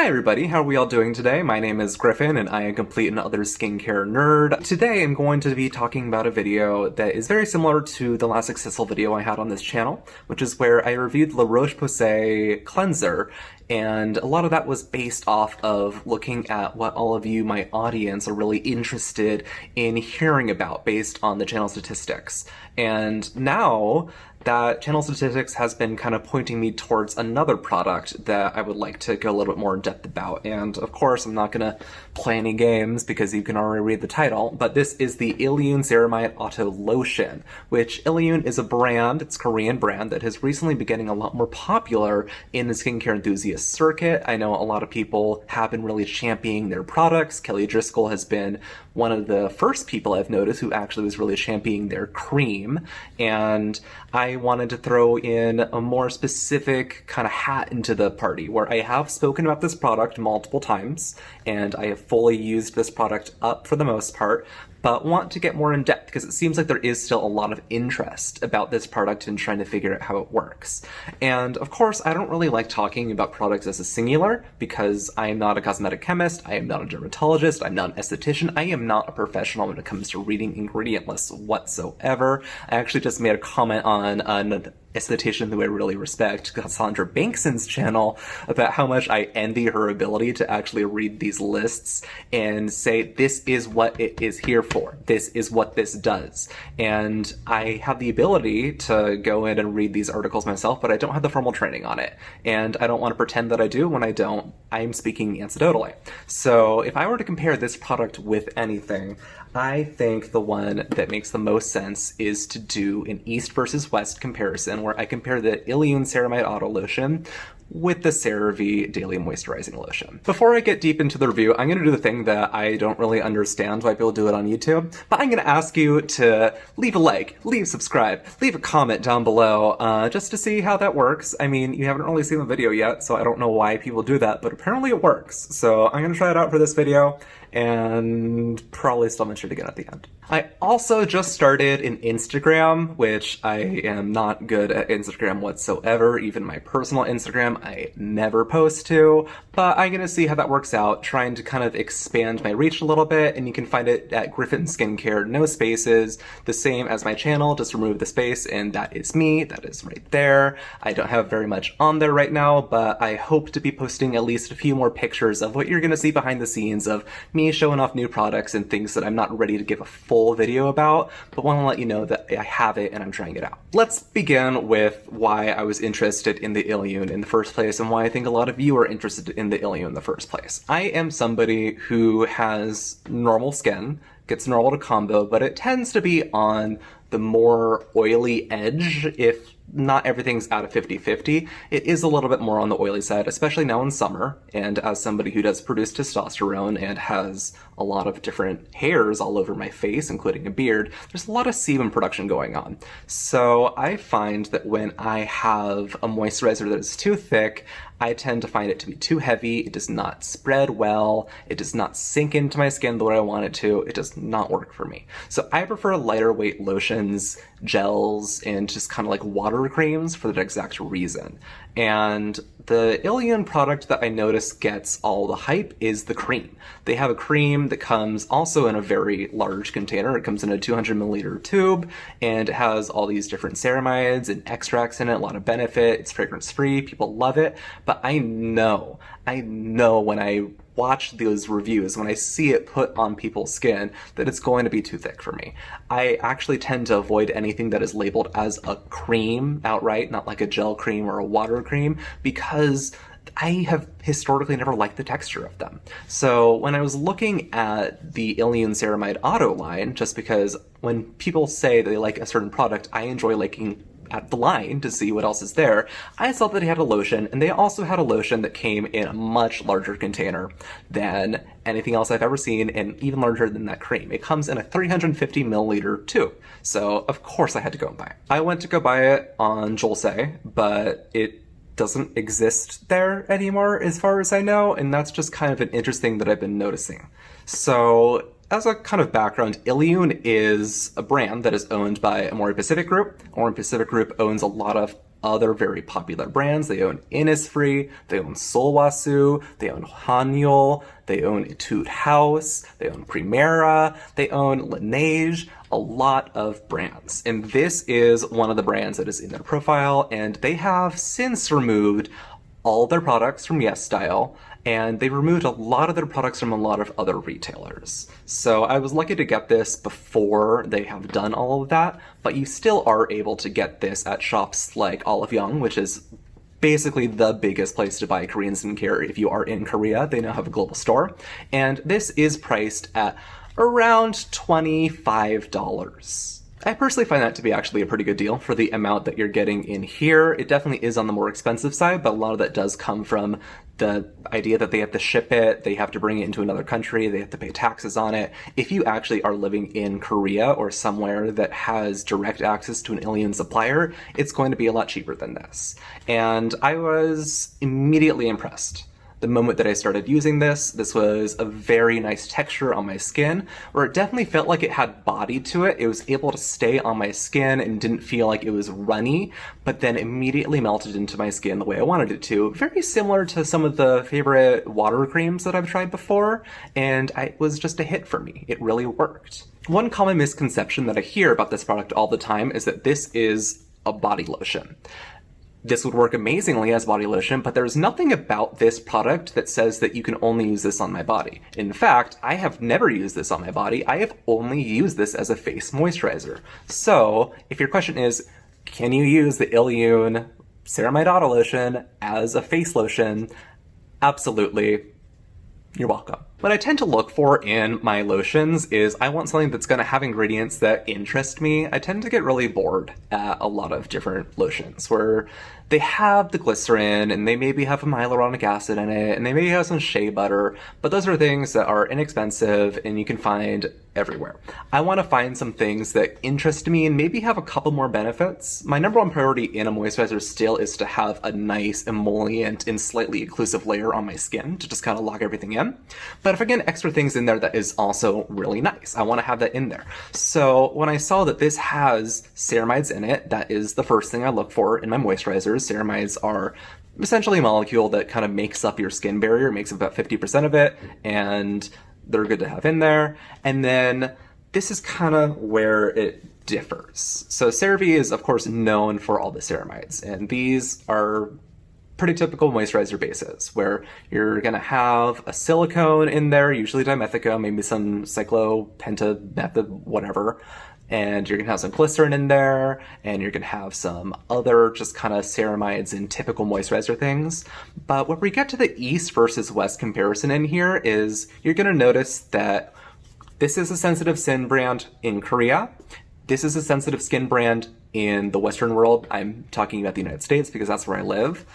Hi everybody, how are we all doing today? My name is Griffin and I am complete and other skincare nerd. Today I'm going to be talking about a video that is very similar to the last successful video I had on this channel, which is where I reviewed La Roche-Posay cleanser, and a lot of that was based off of looking at what all of you, my audience, are really interested in hearing about based on the channel statistics. And now that channel statistics has been kind of pointing me towards another product that I would like to go a little bit more in depth about. And of course, I'm not gonna play any games because you can already read the title, but this is the Illiyoon Ceramide Ato Lotion, which Illiyoon is a brand, it's a Korean brand, that has recently been getting a lot more popular in the skincare enthusiast circuit. I know a lot of people have been really championing their products. Kelly Driscoll has been one of the first people I've noticed who actually was really championing their cream, and I wanted to throw in a more specific kind of hat into the party where I have spoken about this product multiple times and I have fully used this product up for the most part, but want to get more in depth because it seems like there is still a lot of interest about this product and trying to figure out how it works. And of course, I don't really like talking about products as a singular because I am not a cosmetic chemist, I am not a dermatologist, I'm not an esthetician, I am not a professional when it comes to reading ingredient lists whatsoever. I actually just made a comment on an esthetician who I really respect, Cassandra Bankson's channel, about how much I envy her ability to actually read these lists and say, this is what it is here for. This is what this does. And I have the ability to go in and read these articles myself, but I don't have the formal training on it. And I don't want to pretend that I do when I don't. I'm speaking anecdotally. So if I were to compare this product with anything, I think the one that makes the most sense is to do an East versus West comparison, where I compare the Illiyoon Ceramide Ato Lotion with the Cerave Daily Moisturizing Lotion. Before I get deep into the review, I'm going to do the thing that I don't really understand why people do it on YouTube, but I'm going to ask you to leave a like, leave subscribe, leave a comment down below, just to see how that works. I mean, you haven't really seen the video yet, so I don't know why people do that, but apparently it works. So I'm going to try it out for this video, and probably still mention it again at the end. I also just started an Instagram, which I am not good at Instagram whatsoever. Even my personal Instagram, I never post to, but I'm gonna see how that works out, trying to kind of expand my reach a little bit, and you can find it at Griffin Skincare, no spaces, the same as my channel, just remove the space, and that is me, that is right there. I don't have very much on there right now, but I hope to be posting at least a few more pictures of what you're gonna see behind the scenes of me showing off new products and things that I'm not ready to give a full video about, but want to let you know that I have it and I'm trying it out. Let's begin with why I was interested in the Illiyoon in the first place and why I think a lot of you are interested in the Illiyoon in the first place. I am somebody who has normal skin, gets normal to combo, but it tends to be on the more oily edge. If not everything's out of 50-50, it is a little bit more on the oily side, especially now in summer. And as somebody who does produce testosterone and has a lot of different hairs all over my face, including a beard, there's a lot of sebum production going on. So I find that when I have a moisturizer that is too thick, I tend to find it to be too heavy, it does not spread well, it does not sink into my skin the way I want it to, it does not work for me. So I prefer lighter weight lotions, gels, and just kind of like water creams for that exact reason. And the Illiyoon product that I notice gets all the hype is the cream. They have a cream that comes also in a very large container. It comes in a 200 milliliter tube, and it has all these different ceramides and extracts in it, a lot of benefit. It's fragrance free, people love it, but I know when I watch those reviews, when I see it put on people's skin, that it's going to be too thick for me. I actually tend to avoid anything that is labeled as a cream outright, not like a gel cream or a water cream, because I have historically never liked the texture of them. So when I was looking at the Illiyoon Ceramide Ato line, just because when people say they like a certain product, I enjoy liking at the line to see what else is there, I saw that they had a lotion, and they also had a lotion that came in a much larger container than anything else I've ever seen, and even larger than that cream. It comes in a 350 milliliter tube, so of course I had to go and buy it. I went to go buy it on Jolsei, but it doesn't exist there anymore as far as I know, and that's just kind of an interesting that I've been noticing. So as a kind of background, Illiyoon is a brand that is owned by Amore Pacific Group. Amore Pacific Group owns a lot of other very popular brands. They own Innisfree, they own Solwasu, they own Hanyul, they own Etude House, they own Primera, they own Laneige, a lot of brands. And this is one of the brands that is in their profile, and they have since removed all their products from YesStyle, and they removed a lot of their products from a lot of other retailers. So I was lucky to get this before they have done all of that, but you still are able to get this at shops like Olive Young, which is basically the biggest place to buy Korean skincare if you are in Korea. They now have a global store, and this is priced at around $25. I personally find that to be actually a pretty good deal for the amount that you're getting in here. It definitely is on the more expensive side, but a lot of that does come from the idea that they have to ship it, they have to bring it into another country, they have to pay taxes on it. If you actually are living in Korea or somewhere that has direct access to an Illiyoon supplier, it's going to be a lot cheaper than this. And I was immediately impressed. The moment that I started using this was a very nice texture on my skin, where it definitely felt like it had body to it. It was able to stay on my skin and didn't feel like it was runny, but then immediately melted into my skin the way I wanted it to. Very similar to some of the favorite water creams that I've tried before, and it was just a hit for me. It really worked. One common misconception that I hear about this product all the time is that this is a body lotion. This would work amazingly as body lotion, but there's nothing about this product that says that you can only use this on my body. In fact, I have never used this on my body. I have only used this as a face moisturizer. So, if your question is, can you use the Illiyoon Ceramide Ato Lotion as a face lotion? Absolutely. You're welcome. What I tend to look for in my lotions is I want something that's going to have ingredients that interest me. I tend to get really bored at a lot of different lotions where they have the glycerin and they maybe have a hyaluronic acid in it and they maybe have some shea butter, but those are things that are inexpensive and you can find everywhere. I want to find some things that interest me and maybe have a couple more benefits. My number one priority in a moisturizer still is to have a nice emollient and slightly occlusive layer on my skin to just kind of lock everything in. But if I get extra things in there, that is also really nice. I want to have that in there. So when I saw that this has ceramides in it, that is the first thing I look for in my moisturizers. Ceramides are essentially a molecule that kind of makes up your skin barrier, makes up about 50% of it, and they're good to have in there. And then this is kind of where it differs. So Cerave is, of course, known for all the ceramides, and these are pretty typical moisturizer bases, where you're going to have a silicone in there, usually dimethicone, maybe some cyclopentamethod, whatever, and you're going to have some glycerin in there, and you're going to have some other just kind of ceramides and typical moisturizer things. But when we get to the East versus West comparison in here is you're going to notice that this is a sensitive skin brand in Korea. This is a sensitive skin brand in the Western world. I'm talking about the United States because that's where I live.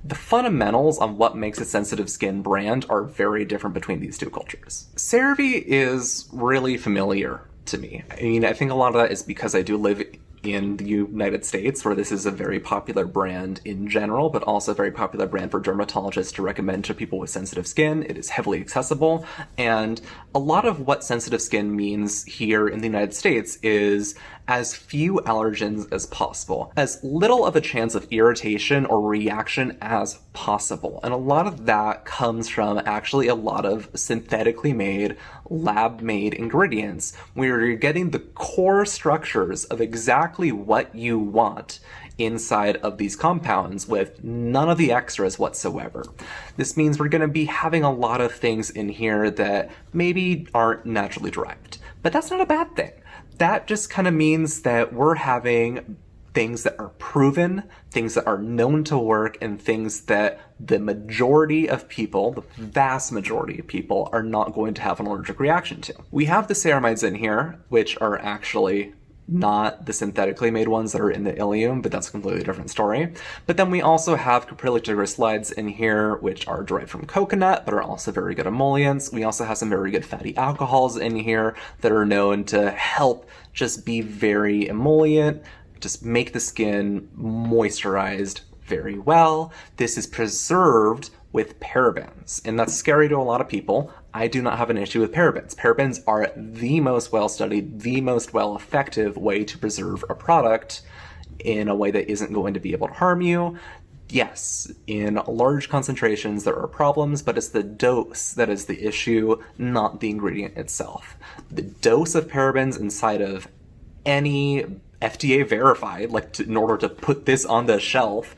The fundamentals on what makes a sensitive skin brand are very different between these two cultures. Cerave is really familiar to me. I mean, I think a lot of that is because I do live in the United States, where this is a very popular brand in general, but also a very popular brand for dermatologists to recommend to people with sensitive skin. It is heavily accessible, and a lot of what sensitive skin means here in the United States is as few allergens as possible, as little of a chance of irritation or reaction as possible. And a lot of that comes from actually a lot of synthetically made, lab-made ingredients, where you're getting the core structures of exactly what you want inside of these compounds with none of the extras whatsoever. This means we're going to be having a lot of things in here that maybe aren't naturally derived. But that's not a bad thing. That just kind of means that we're having things that are proven, things that are known to work, and things that the majority of people, the vast majority of people, are not going to have an allergic reaction to. We have the ceramides in here, which are actually not the synthetically made ones that are in the Illiyoon, but that's a completely different story. But then we also have caprylic triglycerides in here, which are derived from coconut, but are also very good emollients. We also have some very good fatty alcohols in here that are known to help just be very emollient, just make the skin moisturized very well. This is preserved with parabens, and that's scary to a lot of people. I do not have an issue with parabens. Parabens are the most well-studied, the most well-effective way to preserve a product in a way that isn't going to be able to harm you. Yes, in large concentrations there are problems, but it's the dose that is the issue, not the ingredient itself. The dose of parabens inside of any FDA verified, in order to put this on the shelf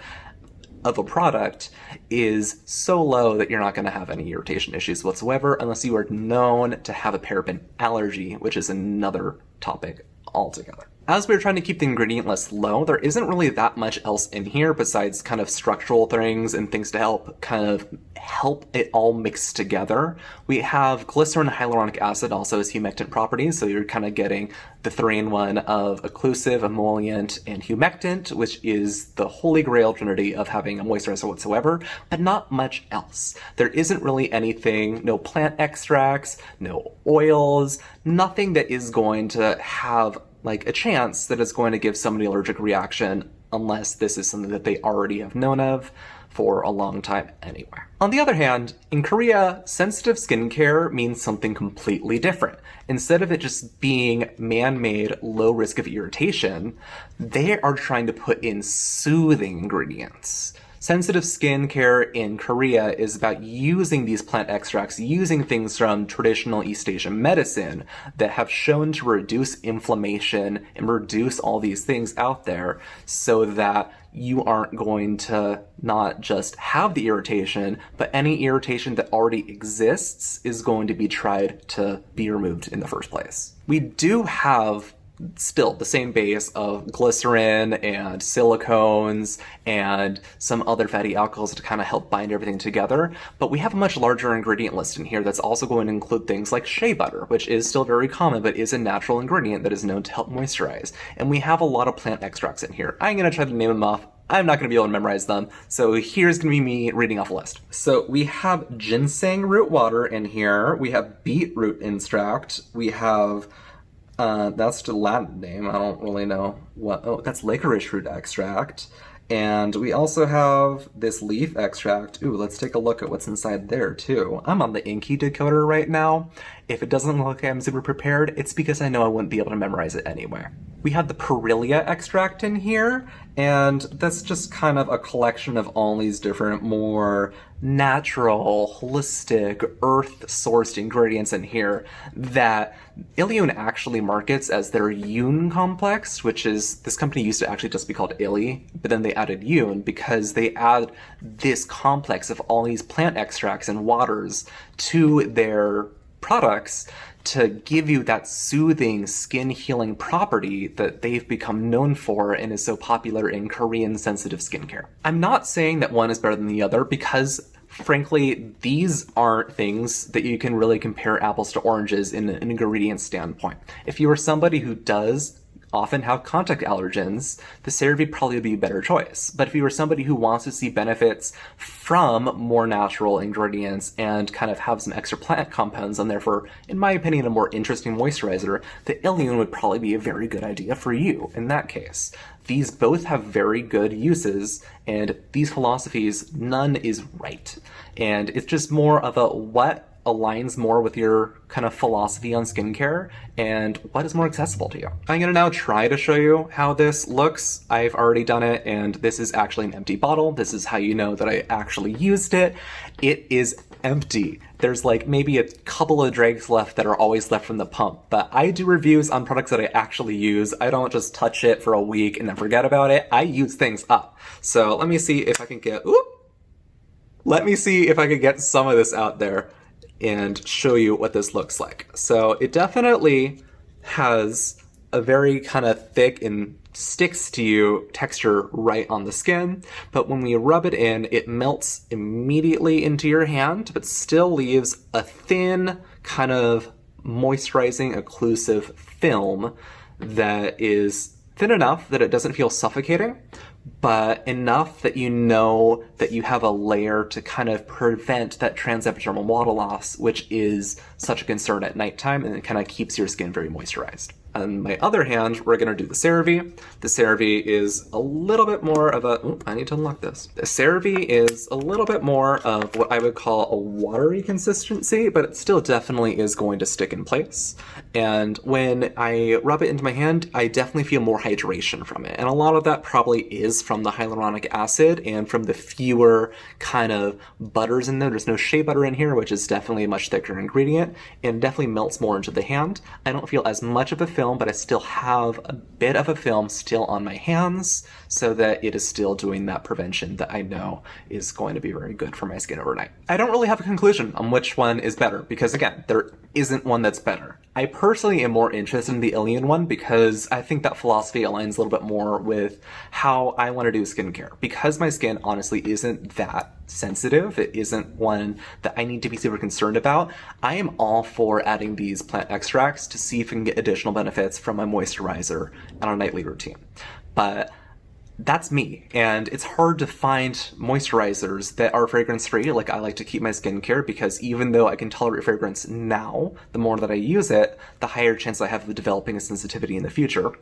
of a product, is so low that you're not going to have any irritation issues whatsoever unless you are known to have a paraben allergy, which is another topic altogether. As we're trying to keep the ingredient list low, there isn't really that much else in here besides kind of structural things and things to help it all mix together. We have glycerin and hyaluronic acid also as humectant properties, so you're kind of getting the 3-in-1 of occlusive, emollient, and humectant, which is the holy grail trinity of having a moisturizer whatsoever, but not much else. There isn't really anything, no plant extracts, no oils, nothing that is going to have a chance that it's going to give somebody an allergic reaction unless this is something that they already have known of for a long time anyway. On the other hand, in Korea, sensitive skincare means something completely different. Instead of it just being man-made, low risk of irritation, they are trying to put in soothing ingredients. Sensitive skincare in Korea is about using these plant extracts, using things from traditional East Asian medicine that have shown to reduce inflammation and reduce all these things out there so that you aren't going to not just have the irritation, but any irritation that already exists is going to be tried to be removed in the first place. We do have still the same base of glycerin and silicones and some other fatty alcohols to kind of help bind everything together, but we have a much larger ingredient list in here that's also going to include things like shea butter, which is still very common but is a natural ingredient that is known to help moisturize. And we have a lot of plant extracts in here. I'm going to try to name them off. I'm not going to be able to memorize them, so here's going to be me reading off a list. So we have ginseng root water in here, we have beetroot extract, we have that's the Latin name, I don't really know what, oh, that's licorice root extract. And we also have this leaf extract. Ooh, let's take a look at what's inside there too. I'm on the Inky decoder right now. If it doesn't look like I'm super prepared, it's because I know I wouldn't be able to memorize it anyway. We have the Perilla Extract in here, and that's just kind of a collection of all these different more natural, holistic, earth-sourced ingredients in here that Illiyoon actually markets as their Yoon complex, which is, this company used to actually just be called Illy, but then they added Yoon because they add this complex of all these plant extracts and waters to their products to give you that soothing, skin healing property that they've become known for and is so popular in Korean sensitive skincare. I'm not saying that one is better than the other because, frankly, these aren't things that you can really compare apples to oranges in an ingredient standpoint. If you are somebody who does often have contact allergens, the Cerave would probably be a better choice. But if you are somebody who wants to see benefits from more natural ingredients and kind of have some extra plant compounds on there for, in my opinion, a more interesting moisturizer, the Illiyoon would probably be a very good idea for you in that case. These both have very good uses, and these philosophies, none is right. And it's just more of a what aligns more with your kind of philosophy on skincare and what is more accessible to you. I'm gonna now try to show you how this looks. I've already done it, and this is actually an empty bottle. This is how you know that I actually used it. It is empty. There's like maybe a couple of dregs left that are always left from the pump, but I do reviews on products that I actually use. I don't just touch it for a week and then forget about it. I use things up. So let me see if I can get, let me see if I can get some of this out there and show you what this looks like. So it definitely has a very kind of thick and sticks to you texture right on the skin, but when we rub it in, it melts immediately into your hand, but still leaves a thin kind of moisturizing occlusive film that is thin enough that it doesn't feel suffocating, but enough that you know that you have a layer to kind of prevent that transepidermal water loss, which is such a concern at nighttime, and it kind of keeps your skin very moisturized. On my other hand, we're going to do the Cerave. The Cerave is a little bit more of a... Ooh, I need to unlock this. The Cerave is a little bit more of what I would call a watery consistency, but it still definitely is going to stick in place. And when I rub it into my hand, I definitely feel more hydration from it. And a lot of that probably is from the hyaluronic acid and from the fewer kind of butters in there. There's no shea butter in here, which is definitely a much thicker ingredient, and definitely melts more into the hand. I don't feel as much of a film, but I still have a bit of a film still on my hands so that it is still doing that prevention that I know is going to be very good for my skin overnight. I don't really have a conclusion on which one is better because, again, there isn't one that's better. I personally am more interested in the Illiyoon one because I think that philosophy aligns a little bit more with how I want to do skincare. Because my skin honestly isn't that sensitive, it isn't one that I need to be super concerned about, I am all for adding these plant extracts to see if I can get additional benefits from my moisturizer on a nightly routine. But that's me, and it's hard to find moisturizers that are fragrance-free. Like, I like to keep my skincare because even though I can tolerate fragrance now, the more that I use it, the higher chance I have of developing a sensitivity in the future,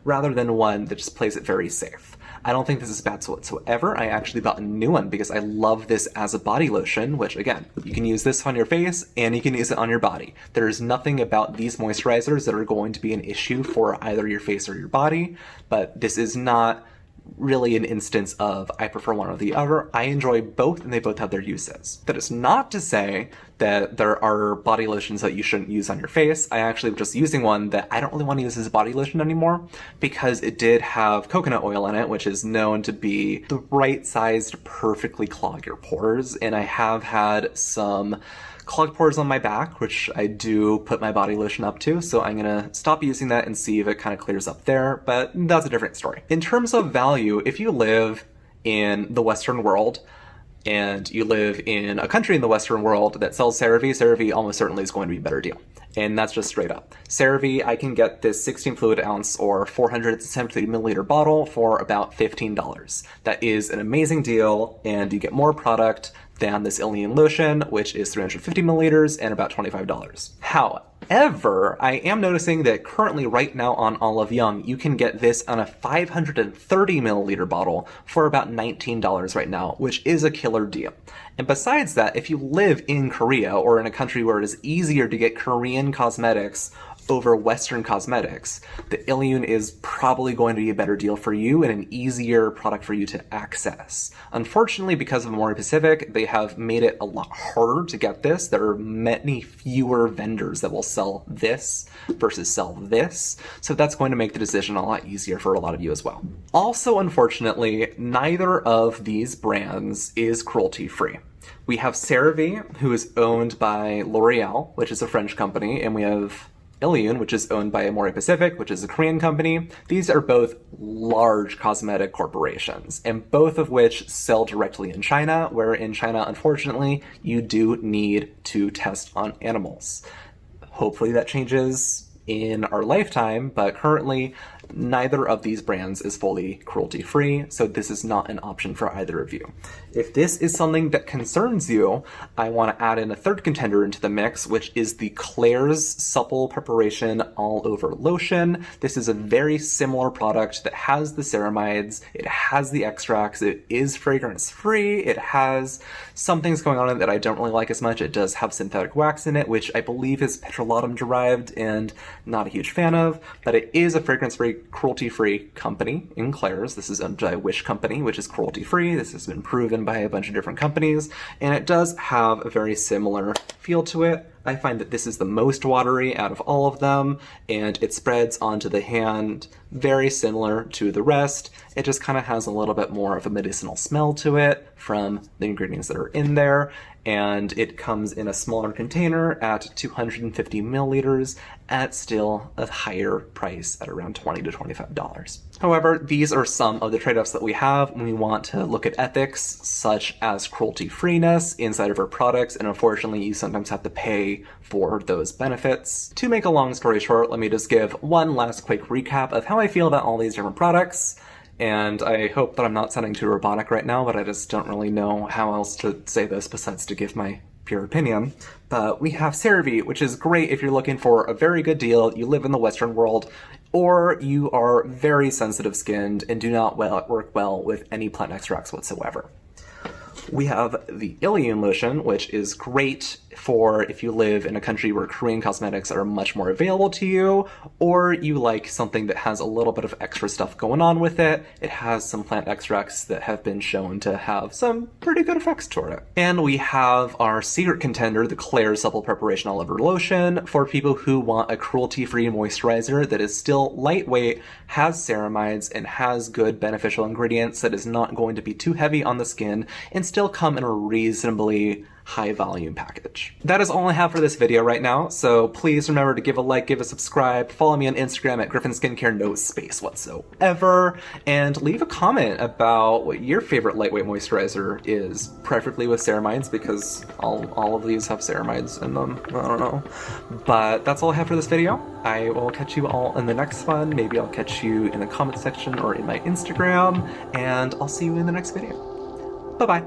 rather than one that just plays it very safe. I don't think this is bad whatsoever. I actually bought a new one because I love this as a body lotion, which, again, you can use this on your face and you can use it on your body. There's nothing about these moisturizers that are going to be an issue for either your face or your body, but this is not really an instance of I prefer one or the other. I enjoy both and they both have their uses. That is not to say that there are body lotions that you shouldn't use on your face. I actually was just using one that I don't really want to use as a body lotion anymore because it did have coconut oil in it, which is known to be the right size to perfectly clog your pores. And I have had some clogged pores on my back, which I do put my body lotion up to, so I'm gonna stop using that and see if it kind of clears up there, but that's a different story. In terms of value, if you live in the Western world, and you live in a country in the Western world that sells Cerave, Cerave almost certainly is going to be a better deal. And that's just straight up. Cerave, I can get this 16 fluid ounce or 470 milliliter bottle for about $15. That is an amazing deal, and you get more product than this Illiyoon lotion, which is 350 milliliters and about $25. However, I am noticing that currently right now on Olive Young, you can get this on a 530 milliliter bottle for about $19 right now, which is a killer deal. And besides that, if you live in Korea or in a country where it is easier to get Korean cosmetics over Western cosmetics, the Illiyoon is probably going to be a better deal for you and an easier product for you to access. Unfortunately, because of Amore Pacific, they have made it a lot harder to get this. There are many fewer vendors that will sell this versus sell this, so that's going to make the decision a lot easier for a lot of you as well. Also, unfortunately, neither of these brands is cruelty-free. We have Cerave, who is owned by L'Oreal, which is a French company, and we have Illiyoon, which is owned by Amore Pacific, which is a Korean company. These are both large cosmetic corporations, and both of which sell directly in China, where in China, unfortunately, you do need to test on animals. Hopefully that changes in our lifetime, but currently neither of these brands is fully cruelty-free, so this is not an option for either of you. If this is something that concerns you, I want to add in a third contender into the mix, which is the Klairs Supple Preparation All Over Lotion. This is a very similar product that has the ceramides, it has the extracts, it is fragrance-free, it has some things going on in it that I don't really like as much. It does have synthetic wax in it, which I believe is petrolatum derived and not a huge fan of, but it is a fragrance-free, cruelty-free company in Klairs. This is owned by Wish Company, which is cruelty-free. This has been proven by a bunch of different companies, and it does have a very similar feel to it. I find that this is the most watery out of all of them, and it spreads onto the hand very similar to the rest. It just kind of has a little bit more of a medicinal smell to it from the ingredients that are in there, and it comes in a smaller container at 250 milliliters at still a higher price at around $20 to $25. However, these are some of the trade-offs that we have when we want to look at ethics, such as cruelty-freeness inside of our products, and unfortunately you sometimes have to pay for those benefits. To make a long story short, let me just give one last quick recap of how I feel about all these different products. And I hope that I'm not sounding too robotic right now, but I just don't really know how else to say this besides to give my pure opinion. But we have Cerave, which is great if you're looking for a very good deal, you live in the Western world, or you are very sensitive skinned and do not work well with any plant extracts whatsoever. We have the Illiyoon Lotion, which is great for if you live in a country where Korean cosmetics are much more available to you, or you like something that has a little bit of extra stuff going on with it. It has some plant extracts that have been shown to have some pretty good effects toward it. And we have our secret contender, the Klairs Supple Preparation All Over Lotion, for people who want a cruelty-free moisturizer that is still lightweight, has ceramides, and has good beneficial ingredients that is not going to be too heavy on the skin, and still come in a reasonably high volume package. That is all I have for this video right now, so please remember to give a like, give a subscribe, follow me on Instagram at Griffin Skincare, no space whatsoever, and leave a comment about what your favorite lightweight moisturizer is, preferably with ceramides, because all of these have ceramides in them. I don't know. But that's all I have for this video. I will catch you all in the next one. Maybe I'll catch you in the comment section or in my Instagram, and I'll see you in the next video. Bye-bye.